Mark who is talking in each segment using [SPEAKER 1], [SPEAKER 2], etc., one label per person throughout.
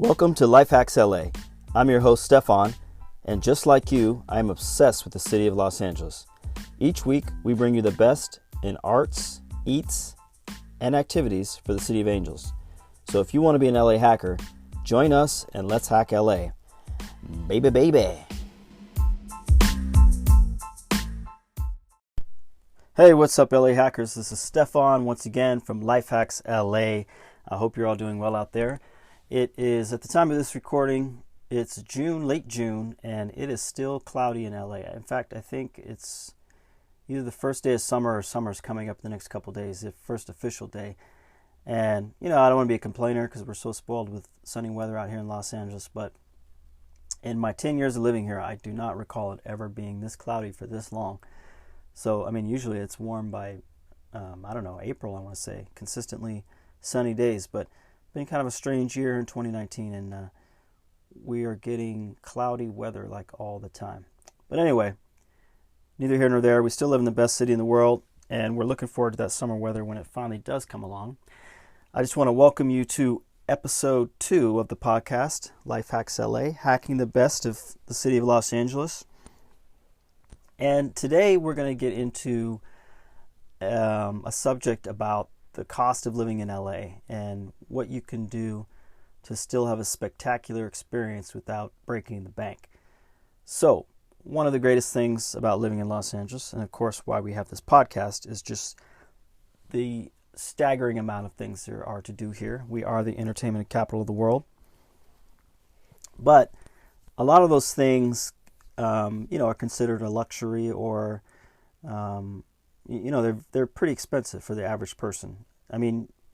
[SPEAKER 1] Welcome to Life Hacks LA. I'm your host Stefan, and just like you, I am obsessed with the city of Los Angeles. Each week, we bring you the best in arts, eats, and activities for the City of Angels. So if you want to be an LA hacker, join us and let's hack LA. Baby, baby. Hey, what's up, LA hackers? This is Stefan once again from Life Hacks LA. I hope you're all doing well out there. It is, at the time of this recording, it's June, late June, and it is still cloudy in LA. In fact, I think it's either the first day of summer or summer's coming up the next couple days, the first official day. And, I don't want to be a complainer because we're so spoiled with sunny weather out here in Los Angeles, but in my 10 years of living here, I do not recall it ever being this cloudy for this long. So, usually it's warm by, April, I want to say, consistently sunny days, but been kind of a strange year in 2019, and we are getting cloudy weather like all the time. But anyway, neither here nor there. We still live in the best city in the world, and we're looking forward to that summer weather when it finally does come along. I just want to welcome you to episode 2 of the podcast, Life Hacks LA, hacking the best of the city of Los Angeles. And today we're going to get into a subject about the cost of living in LA and what you can do to still have a spectacular experience without breaking the bank. So, one of the greatest things about living in Los Angeles, and of course why we have this podcast, is just the staggering amount of things there are to do here. We are the entertainment capital of the world. But a lot of those things, are considered a luxury, or they're pretty expensive for the average person.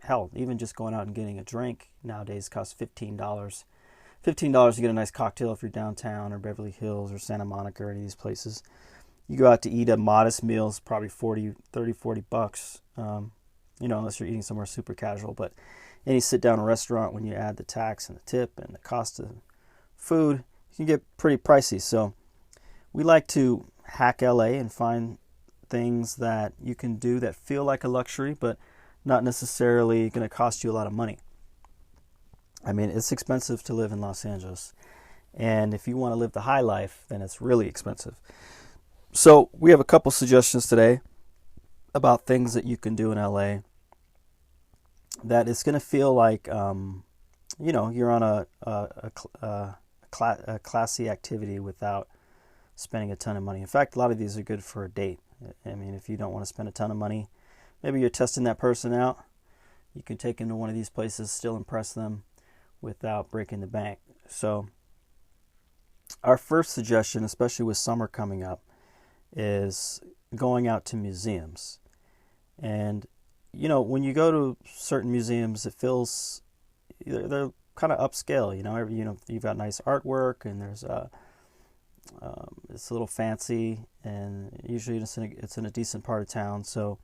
[SPEAKER 1] Hell, even just going out and getting a drink nowadays costs $15. $15 to get a nice cocktail if you're downtown or Beverly Hills or Santa Monica or any of these places. You go out to eat a modest meal, it's probably $40 bucks, unless you're eating somewhere super casual. But any sit-down restaurant, when you add the tax and the tip and the cost of food, you can get pretty pricey. So we like to hack LA and find things that you can do that feel like a luxury, but not necessarily going to cost you a lot of money. It's expensive to live in Los Angeles. And if you want to live the high life, then it's really expensive. So we have a couple suggestions today about things that you can do in LA that is going to feel like, you're on a classy activity without spending a ton of money. In fact, a lot of these are good for a date. If you don't want to spend a ton of money, maybe you're testing that person out, you can take them to one of these places, still impress them without breaking the bank. So our first suggestion, especially with summer coming up, is going out to museums. And, when you go to certain museums, it feels, they're kind of upscale, you've got nice artwork, and there's it's a little fancy, and usually it's in a decent part of town. So,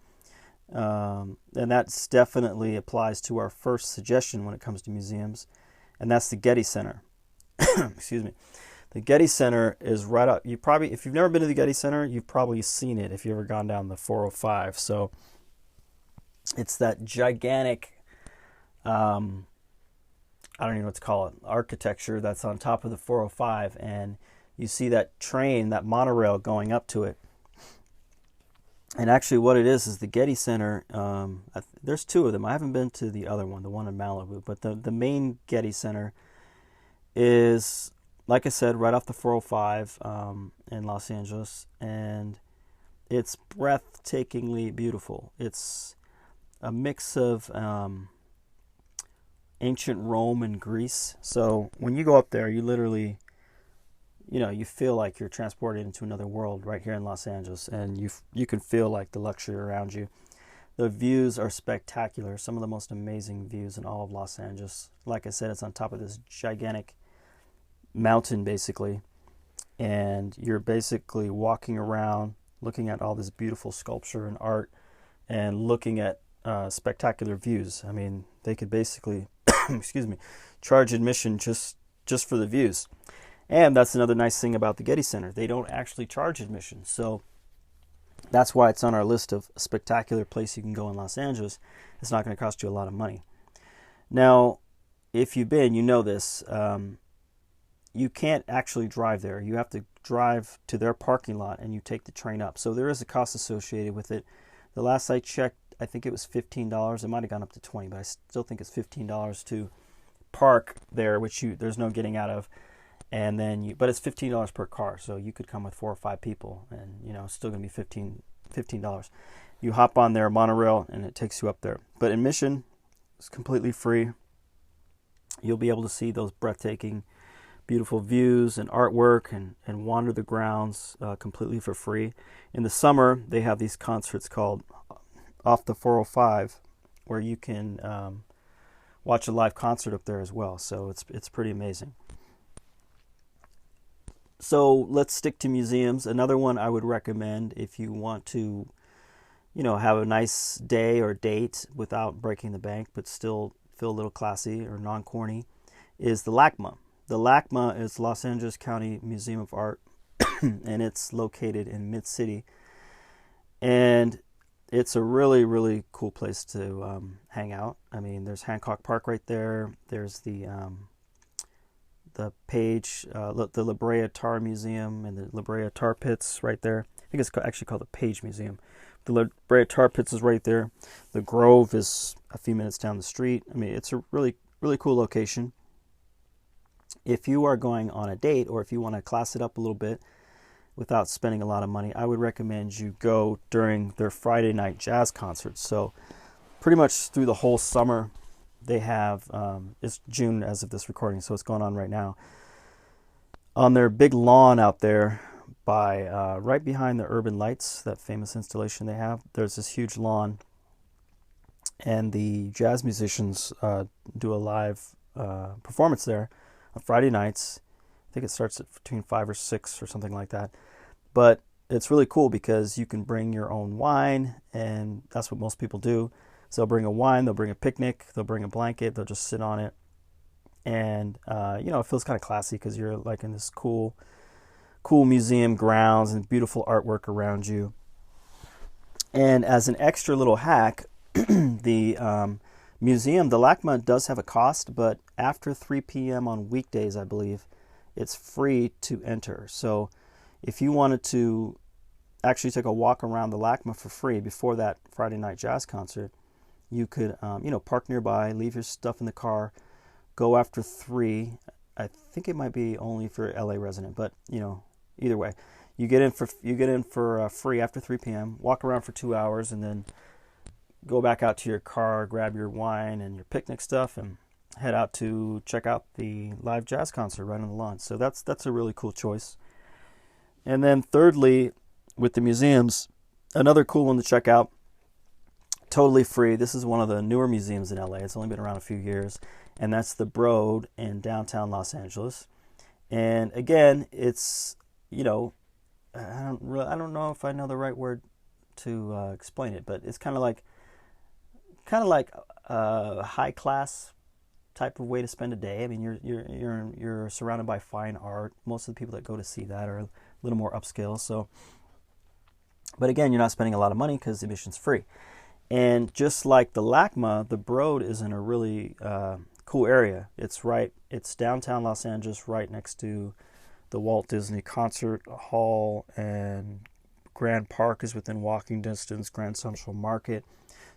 [SPEAKER 1] and that's definitely applies to our first suggestion when it comes to museums, and that's the Getty Center. Excuse me. The Getty Center is right up. If you've never been to the Getty Center, you've probably seen it if you've ever gone down the 405. So it's that gigantic, I don't even know what to call it, architecture that's on top of the 405, and you see that train, that monorail going up to it. And actually what it is the Getty Center, there's 2 of them. I haven't been to the other one, the one in Malibu, but the main Getty Center is, like I said, right off the 405 in Los Angeles, and it's breathtakingly beautiful. It's a mix of ancient Rome and Greece. So when you go up there, you literally, you feel like you're transported into another world right here in Los Angeles, and you can feel like the luxury around you. The views are spectacular, some of the most amazing views in all of Los Angeles. Like I said, it's on top of this gigantic mountain, basically, and you're basically walking around, looking at all this beautiful sculpture and art, and looking at spectacular views. They could basically, charge admission just for the views. And that's another nice thing about the Getty Center. They don't actually charge admission. So that's why it's on our list of a spectacular place you can go in Los Angeles. It's not going to cost you a lot of money. Now, if you've been, you know this. You can't actually drive there. You have to drive to their parking lot and you take the train up. So there is a cost associated with it. The last I checked, I think it was $15. It might have gone up to $20, but I still think it's $15 to park there, which there's no getting out of. And then but it's $15 per car, so you could come with 4 or 5 people, and it's still gonna be $15. You hop on their monorail and it takes you up there. But admission is completely free. You'll be able to see those breathtaking, beautiful views and artwork and wander the grounds completely for free. In the summer, they have these concerts called Off the 405, where you can watch a live concert up there as well. So it's pretty amazing. So let's stick to museums. Another one I would recommend if you want to, have a nice day or date without breaking the bank, but still feel a little classy or non-corny, is the LACMA. The LACMA is Los Angeles County Museum of Art, and it's located in Mid-City. And it's a really, really cool place to hang out. I mean, there's Hancock Park right there. There's the Page, the La Brea Tar Museum and the La Brea Tar Pits right there. I think it's actually called the Page Museum. The La Brea Tar Pits is right there. The Grove is a few minutes down the street. I mean, it's a really, really cool location. If you are going on a date, or if you want to class it up a little bit without spending a lot of money, I would recommend you go during their Friday night jazz concerts. So pretty much through the whole summer, they have, it's June as of this recording, so it's going on right now. On their big lawn out there by right behind the Urban Lights, that famous installation they have, there's this huge lawn, and the jazz musicians do a live performance there on Friday nights. I think it starts at between 5 or 6 or something like that. But it's really cool because you can bring your own wine, and that's what most people do. So they'll bring a wine, they'll bring a picnic, they'll bring a blanket, they'll just sit on it. And, it feels kind of classy because you're like in this cool museum grounds and beautiful artwork around you. And as an extra little hack, the museum, the LACMA, does have a cost, but after 3 p.m. on weekdays, I believe, it's free to enter. So if you wanted to actually take a walk around the LACMA for free before that Friday night jazz concert, you could, park nearby, leave your stuff in the car, go after 3. I think it might be only for LA resident, but either way, you get in for free after 3 p.m. Walk around for 2 hours, and then go back out to your car, grab your wine and your picnic stuff, and head out to check out the live jazz concert right on the lawn. So that's a really cool choice. And then thirdly, with the museums, another cool one to check out, totally free. This is one of the newer museums in LA. It's only been around a few years, and that's the Broad in downtown Los Angeles. And again, it's, I don't know if I know the right word to explain it, but it's kind of like a high class type of way to spend a day. I mean, you're surrounded by fine art. Most of the people that go to see that are a little more upscale. So, but again, you're not spending a lot of money because admission's free. And just like the LACMA, the Broad is in a really cool area. It's downtown Los Angeles, right next to the Walt Disney Concert Hall, and Grand Park is within walking distance, Grand Central Market.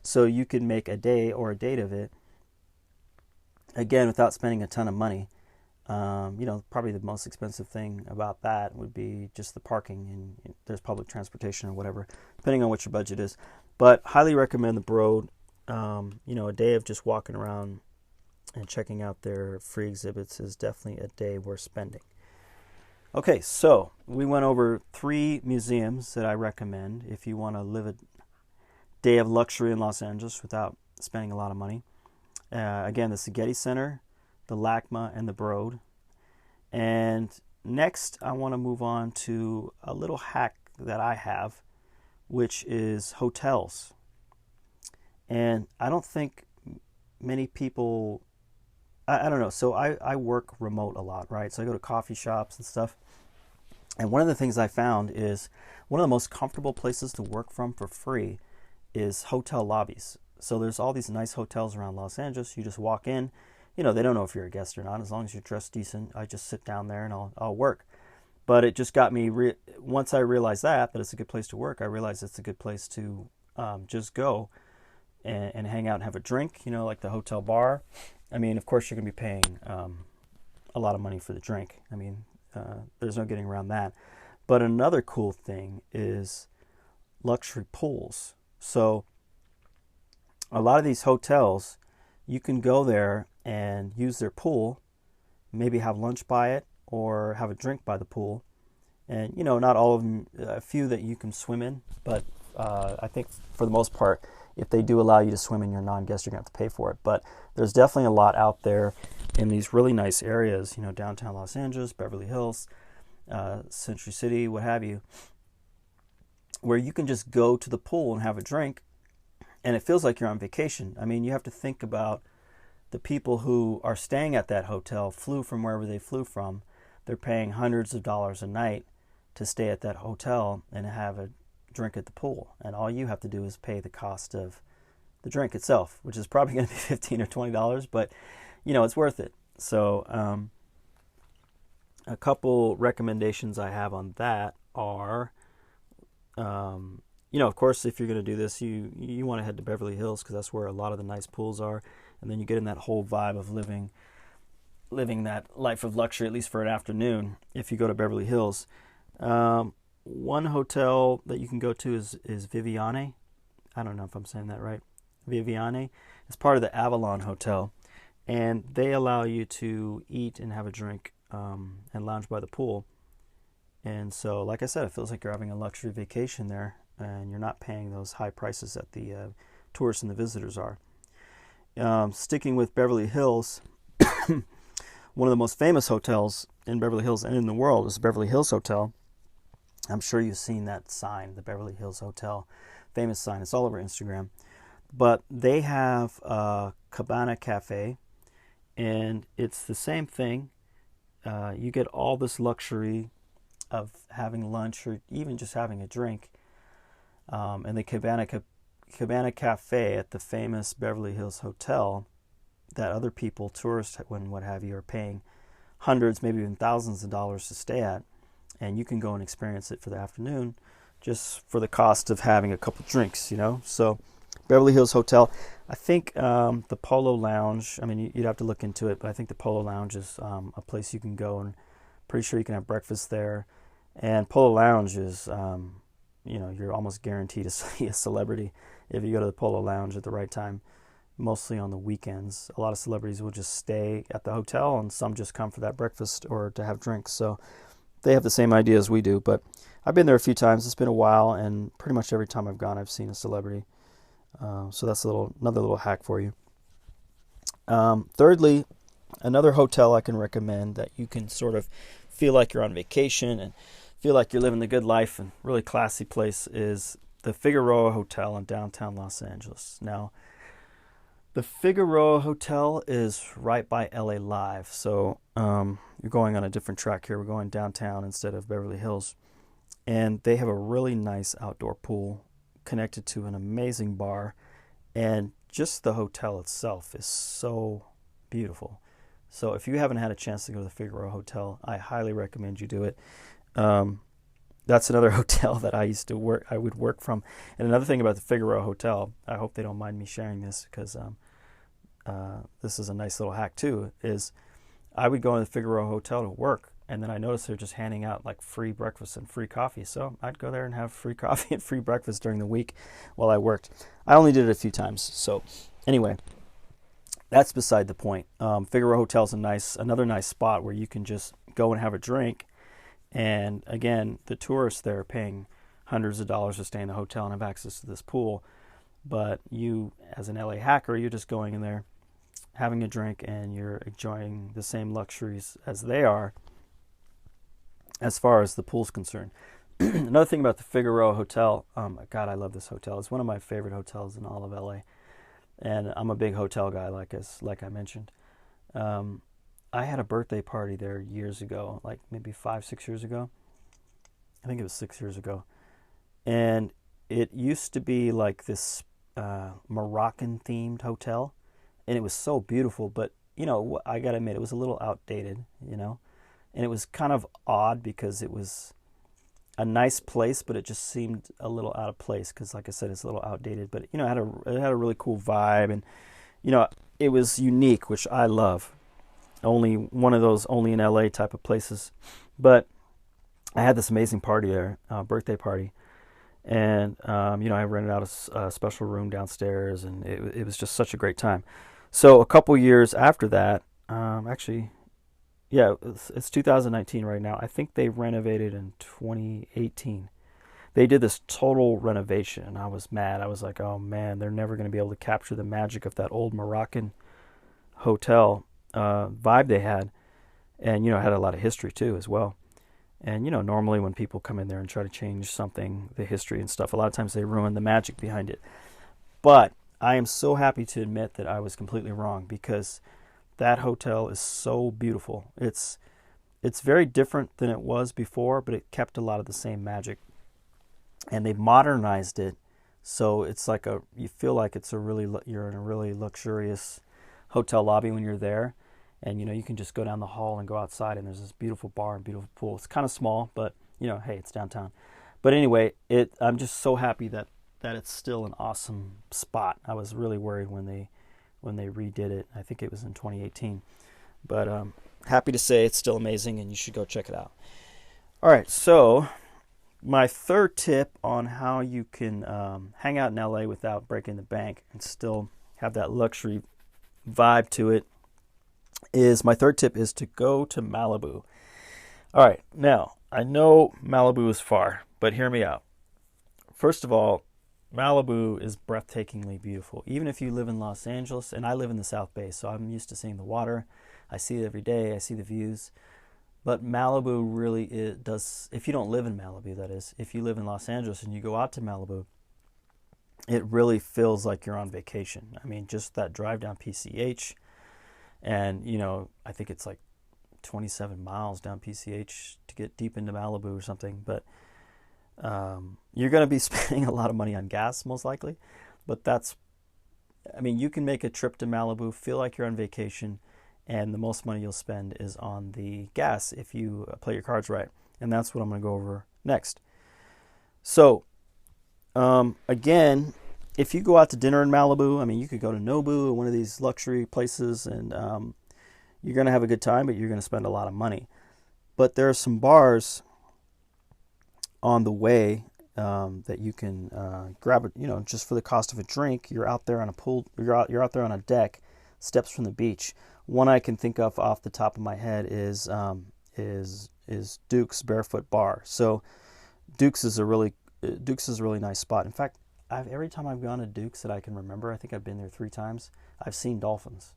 [SPEAKER 1] So you can make a day or a date of it, again, without spending a ton of money. Probably the most expensive thing about that would be just the parking, and there's public transportation or whatever, depending on what your budget is. But highly recommend the Broad. A day of just walking around and checking out their free exhibits is definitely a day worth spending. Okay, so we went over 3 museums that I recommend if you want to live a day of luxury in Los Angeles without spending a lot of money. Again, the Getty Center, the LACMA, and the Broad. And next, I want to move on to a little hack that I have, which is hotels. And I don't think many people, I don't know. So I work remote a lot, right? So I go to coffee shops and stuff. And one of the things I found is one of the most comfortable places to work from for free is hotel lobbies. So there's all these nice hotels around Los Angeles. You just walk in, they don't know if you're a guest or not. As long as you're dressed decent, I just sit down there and I'll work. But it just got me, once I realized that it's a good place to work, I realized it's a good place to just go and hang out and have a drink, like the hotel bar. I mean, of course, you're going to be paying a lot of money for the drink. I mean, there's no getting around that. But another cool thing is luxury pools. So a lot of these hotels, you can go there and use their pool, maybe have lunch by it or have a drink by the pool. And, not all of them, a few that you can swim in, but I think for the most part, if they do allow you to swim and you're a non-guest, you're going to have to pay for it. But there's definitely a lot out there in these really nice areas, downtown Los Angeles, Beverly Hills, Century City, what have you, where you can just go to the pool and have a drink, and it feels like you're on vacation. I mean, you have to think about the people who are staying at that hotel, flew from wherever they flew from. They're paying hundreds of dollars a night to stay at that hotel and have a drink at the pool. And all you have to do is pay the cost of the drink itself, which is probably going to be $15 or $20, but, it's worth it. So a couple recommendations I have on that are, of course, if you're going to do this, you want to head to Beverly Hills because that's where a lot of the nice pools are. And then you get in that whole vibe of living that life of luxury, at least for an afternoon, if you go to Beverly Hills. One hotel that you can go to is Viviane. I don't know if I'm saying that right. Viviane. It's part of the Avalon Hotel. And they allow you to eat and have a drink and lounge by the pool. And so, like I said, it feels like you're having a luxury vacation there, and you're not paying those high prices that the tourists and the visitors are. Sticking with Beverly Hills, one of the most famous hotels in Beverly Hills and in the world is the Beverly Hills Hotel. I'm sure you've seen that sign, the Beverly Hills Hotel, famous sign. It's all over Instagram. But they have a Cabana Cafe, and it's the same thing. You get all this luxury of having lunch or even just having a drink. And the Cabana Cafe at the famous Beverly Hills Hotel that other people, tourists and what have you, are paying hundreds, maybe even thousands of dollars to stay at. And you can go and experience it for the afternoon just for the cost of having a couple drinks, So Beverly Hills Hotel, I think the Polo Lounge, I mean, you'd have to look into it, but I think the Polo Lounge is a place you can go, and pretty sure you can have breakfast there. And Polo Lounge is, you're almost guaranteed to see a celebrity if you go to the Polo Lounge at the right time, mostly on the weekends. A lot of celebrities will just stay at the hotel, and some just come for that breakfast or to have drinks. So they have the same idea as we do, but I've been there a few times. It's been a while, and pretty much every time I've gone, I've seen a celebrity. So that's another little hack for you. Thirdly, another hotel I can recommend that you can sort of feel like you're on vacation and feel like you're living the good life, and really classy place is the Figueroa Hotel in downtown Los Angeles. Now, the Figueroa Hotel is right by LA Live, so you're going on a different track here. We're going downtown instead of Beverly Hills. And they have a really nice outdoor pool connected to an amazing bar. And just the hotel itself is so beautiful. So if you haven't had a chance to go to the Figueroa Hotel, I highly recommend you do it. That's another hotel that I would work from. And another thing about the Figueroa Hotel, I hope they don't mind me sharing this because this is a nice little hack too, is I would go in the Figueroa Hotel to work, and then I noticed they're just handing out like free breakfast and free coffee. So I'd go there and have free coffee and free breakfast during the week while I worked. I only did it a few times. So anyway, that's beside the point. Figueroa Hotel is another nice spot where you can just go and have a drink. And again, the tourists there are paying hundreds of dollars to stay in the hotel and have access to this pool. But you, as an LA hacker, you're just going in there, having a drink, and you're enjoying the same luxuries as they are as far as the pool's concerned. Another thing about the Figueroa Hotel, God, I love this hotel. It's one of my favorite hotels in all of LA. And I'm a big hotel guy, like I mentioned. I had a birthday party there years ago, like maybe 5-6 years ago. I think it was 6 years ago. And it used to be like this Moroccan-themed hotel. And it was so beautiful, but I gotta admit, it was a little outdated, and it was kind of odd because it was a nice place, but it just seemed a little out of place because, like I said, it's a little outdated. But it had a really cool vibe, and it was unique, which I love. Only one of those only in LA type of places. But I had this amazing party there, birthday party, and I rented out a special room downstairs, and it was just such a great time. So a couple years after that, actually, yeah, it's 2019 right now. I think they renovated in 2018. They did this total renovation, and I was mad. I was like, oh man, they're never going to be able to capture the magic of that old Moroccan hotel vibe they had. And, it had a lot of history too as well. And, normally when people come in there and try to change something, the history and stuff, a lot of times they ruin the magic behind it. But I am so happy to admit that I was completely wrong, because that hotel is so beautiful. It's very different than it was before, but it kept a lot of the same magic. And they've modernized it, so it's like you feel like you're in a really luxurious hotel lobby when you're there. And you can just go down the hall and go outside, and there's this beautiful bar and beautiful pool. It's kind of small, but hey, it's downtown. But anyway, I'm just so happy that it's still an awesome spot. I was really worried when they redid it. I think it was in 2018. But happy to say it's still amazing, and you should go check it out. All right, so my third tip on how you can hang out in LA without breaking the bank and still have that luxury vibe to it is to go to Malibu. All right, now I know Malibu is far, but hear me out. First of all, Malibu is breathtakingly beautiful. Even if you live in Los Angeles, and I live in the South Bay, so I'm used to seeing the water. I see it every day. I see the views. But Malibu really does, if you don't live in Malibu, that is, if you live in Los Angeles and you go out to Malibu, it really feels like you're on vacation. I mean, just that drive down PCH, and, I think it's like 27 miles down PCH to get deep into Malibu or something. But you're going to be spending a lot of money on gas, most likely. But you can make a trip to Malibu, feel like you're on vacation, and the most money you'll spend is on the gas if you play your cards right. And that's what I'm going to go over next. So, again, if you go out to dinner in Malibu, you could go to Nobu, one of these luxury places, and you're going to have a good time, but you're going to spend a lot of money. But there are some bars on the way that you can grab it, just for the cost of a drink. You're out there on a pool, you're out there on a deck, steps from the beach. One I can think of off the top of my head is Duke's Barefoot Bar. So Duke's is a really nice spot. In fact, every time I've gone to Duke's that I can remember, I think I've been there 3 times, I've seen dolphins.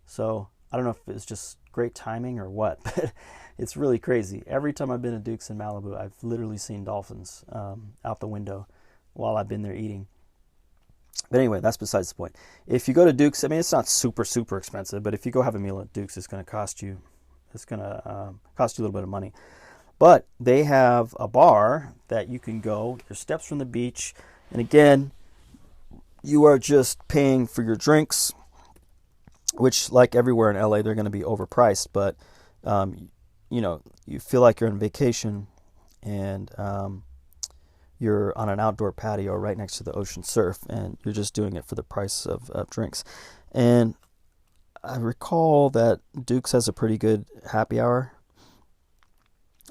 [SPEAKER 1] So I don't know if it's just great timing or what, but it's really crazy. Every time I've been to Duke's in Malibu, I've literally seen dolphins out the window while I've been there eating. But anyway, that's besides the point. If you go to Duke's, it's not super, super expensive, but if you go have a meal at Duke's, it's going to cost you a little bit of money. But they have a bar that you can go, your steps from the beach, and again, you are just paying for your drinks, which, like everywhere in LA, they're going to be overpriced, but you feel like you're on vacation, and you're on an outdoor patio right next to the ocean surf, and you're just doing it for the price of drinks. And I recall that Duke's has a pretty good happy hour,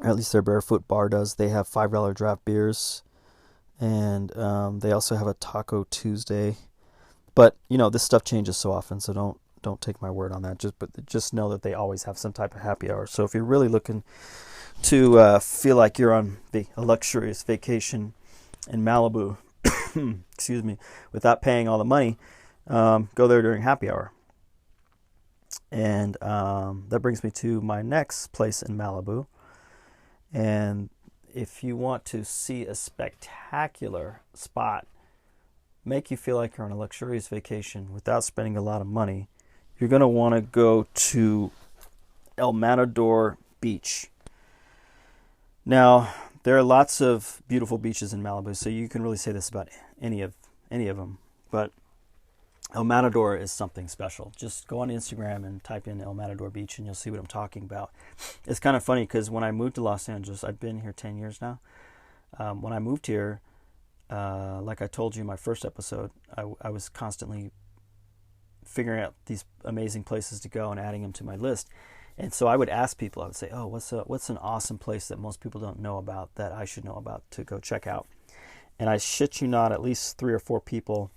[SPEAKER 1] or at least their Barefoot Bar does. They have $5 draft beers, and they also have a Taco Tuesday. But this stuff changes so often, so don't take my word on that. Just know that they always have some type of happy hour. So if you're really looking to feel like you're on a luxurious vacation in Malibu, excuse me, without paying all the money, go there during happy hour. And that brings me to my next place in Malibu. And if you want to see a spectacular spot, make you feel like you're on a luxurious vacation without spending a lot of money, you're going to want to go to El Matador Beach. Now, there are lots of beautiful beaches in Malibu, so you can really say this about any of them. But El Matador is something special. Just go on Instagram and type in El Matador Beach and you'll see what I'm talking about. It's kind of funny because when I moved to Los Angeles, I've been here 10 years now. When I moved here, like I told you in my first episode, I was constantly figuring out these amazing places to go and adding them to my list. And so I would ask people, I would say, oh, what's an awesome place that most people don't know about that I should know about to go check out? And I shit you not, at least 3 or 4 people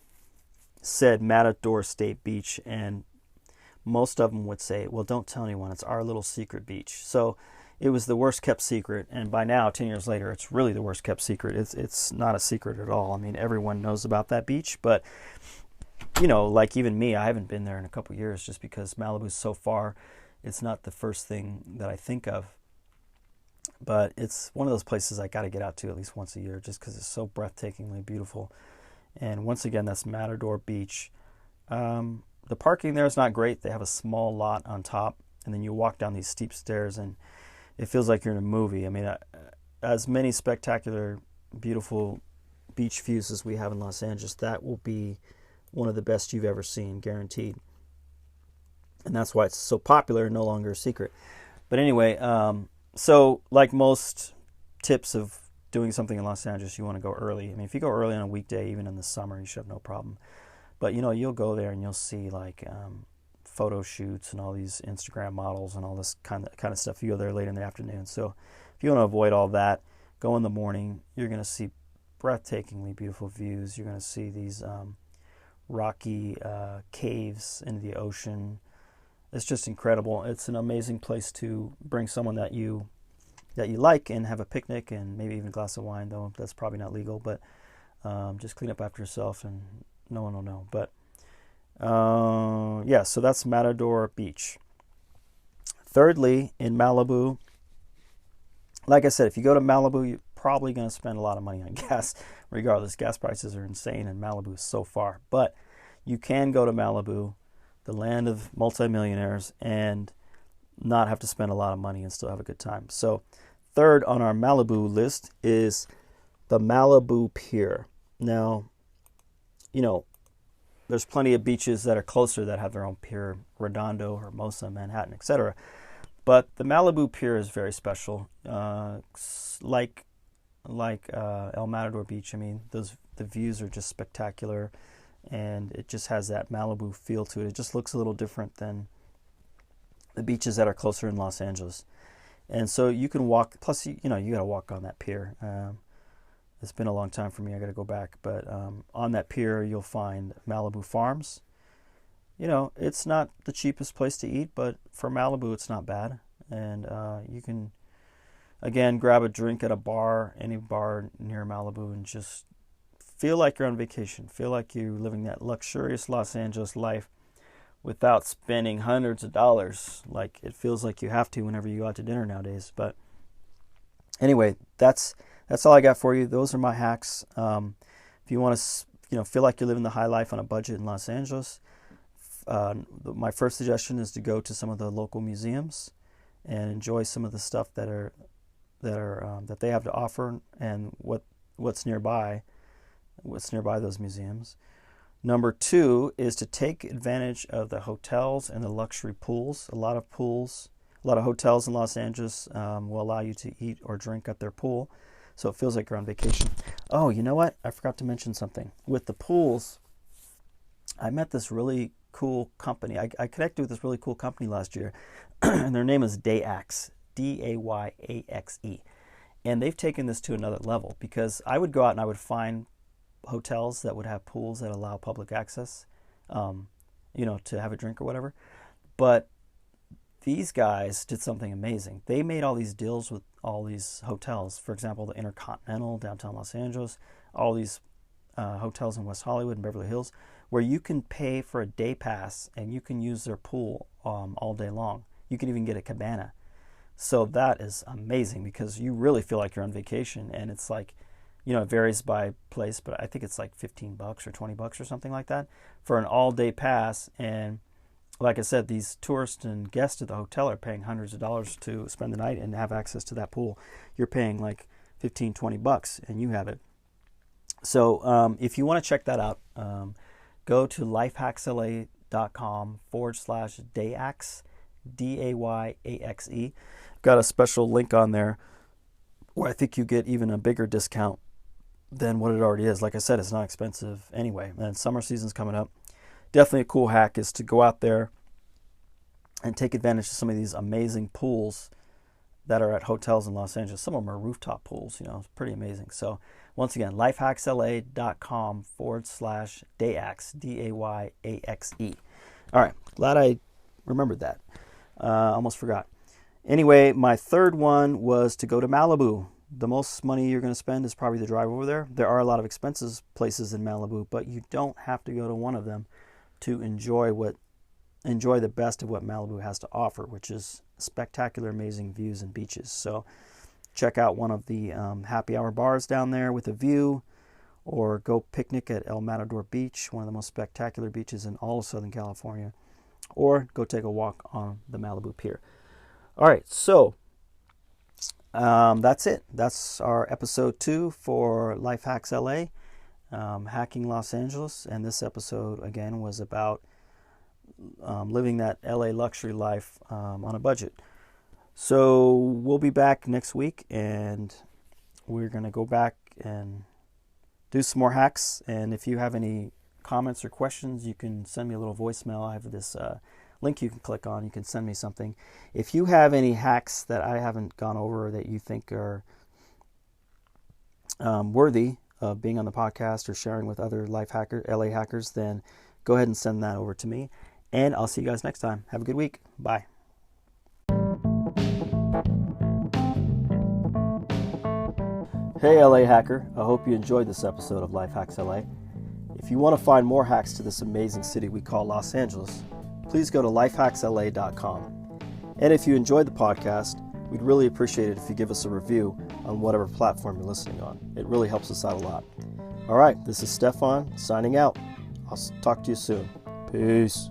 [SPEAKER 1] said Matador State Beach, and most of them would say, well, don't tell anyone, it's our little secret beach. So it was the worst kept secret, and by now, 10 years later, it's really the worst kept secret. It's not a secret at all. I mean, everyone knows about that beach, but you know, like even me, I haven't been there in a couple years just because Malibu's so far. It's not the first thing that I think of, but it's one of those places I got to get out to at least once a year just because it's so breathtakingly beautiful. And once again, that's Matador Beach. The parking there is not great. They have a small lot on top, and then you walk down these steep stairs, and it feels like you're in a movie. I mean, as many spectacular, beautiful beach views as we have in Los Angeles, that will be one of the best you've ever seen, guaranteed. And that's why it's so popular and no longer a secret. But anyway, so like most tips of doing something in Los Angeles, you want to go early. I mean, if you go early on a weekday, even in the summer, you should have no problem. But, you know, you'll go there and you'll see like photo shoots and all these Instagram models and all this kind of stuff. You go there late in the afternoon. So if you want to avoid all that, go in the morning. You're going to see breathtakingly beautiful views. You're going to see these rocky caves into the ocean. It's just incredible. It's an amazing place to bring someone that you like and have a picnic and maybe even a glass of wine, though that's probably not legal, but just clean up after yourself and no one will know. But yeah, so that's Matador Beach. Thirdly, in Malibu, like I said, if you go to Malibu, you're probably going to spend a lot of money on gas. Regardless, gas prices are insane in Malibu so far. But you can go to Malibu, the land of multimillionaires, and not have to spend a lot of money and still have a good time. So third on our Malibu list is the Malibu Pier. Now, you know, there's plenty of beaches that are closer that have their own pier, Redondo, Hermosa, Manhattan, etc. But the Malibu Pier is very special. Like El Matador Beach, I mean, the views are just spectacular, and it just has that Malibu feel to it. It just looks a little different than the beaches that are closer in Los Angeles. And so you can walk, plus, you know, you got to walk on that pier. It's been a long time for me. I got to go back. But on that pier, you'll find Malibu Farms. You know, it's not the cheapest place to eat, but for Malibu, it's not bad. And you can, again, grab a drink at a bar, any bar near Malibu, and just feel like you're on vacation. Feel like you're living that luxurious Los Angeles life without spending hundreds of dollars like it feels like you have to whenever you go out to dinner nowadays. But anyway, that's all I got for you. Those are my hacks. If you want to, you know, feel like you're living the high life on a budget in Los Angeles, my first suggestion is to go to some of the local museums and enjoy some of the stuff that they have to offer and what's nearby those museums. Number 2 is to take advantage of the hotels and the luxury pools. A lot of hotels in Los Angeles will allow you to eat or drink at their pool, so it feels like you're on vacation. Oh, you know what? I forgot to mention something. With the pools, I met this really cool company. I connected with this really cool company last year, and their name is Dayaxe, Dayaxe. And they've taken this to another level, because I would go out and I would find hotels that would have pools that allow public access, you know, to have a drink or whatever. But these guys did something amazing. They made all these deals with all these hotels. For example, the Intercontinental, downtown Los Angeles, all these hotels in West Hollywood and Beverly Hills, where you can pay for a day pass and you can use their pool all day long. You can even get a cabana. So that is amazing, because you really feel like you're on vacation. And it's like, you know, it varies by place, but I think it's like $15 or $20 or something like that for an all-day pass. And like I said, these tourists and guests at the hotel are paying hundreds of dollars to spend the night and have access to that pool. You're paying like $15, $20, and you have it. So if you want to check that out, go to lifehacksla.com/dayaxe, DAYAXE. Got a special link on there where I think you get even a bigger discount than what it already is. Like I said, it's not expensive anyway, and summer season's coming up. Definitely a cool hack is to go out there and take advantage of some of these amazing pools that are at hotels in Los Angeles. Some of them are rooftop pools, it's pretty amazing. So once again, lifehacksla.com/dayaxe, DAYAXE. All right, glad I remembered that. Almost forgot. Anyway, my third one was to go to Malibu. The most money you're going to spend is probably the drive over there. There are a lot of expensive places in Malibu, but you don't have to go to one of them to enjoy the best of what Malibu has to offer, which is spectacular, amazing views and beaches. So check out one of the happy hour bars down there with a view, or go picnic at El Matador Beach, one of the most spectacular beaches in all of Southern California, or go take a walk on the Malibu Pier. All right, so that's it. That's our episode 2 for Life Hacks LA, hacking Los Angeles. And this episode, again, was about living that LA luxury life on a budget. So we'll be back next week, and we're going to go back and do some more hacks. And if you have any comments or questions, you can send me a little voicemail. I have this link you can click on. You can send me something. If you have any hacks that I haven't gone over that you think are worthy of being on the podcast or sharing with other LA hackers, then go ahead and send that over to me. And I'll see you guys next time. Have a good week. Bye. Hey LA hacker, I hope you enjoyed this episode of Life Hacks LA. If you want to find more hacks to this amazing city we call Los Angeles, please go to lifehacksla.com. And if you enjoyed the podcast, we'd really appreciate it if you give us a review on whatever platform you're listening on. It really helps us out a lot. All right, this is Stefan signing out. I'll talk to you soon. Peace.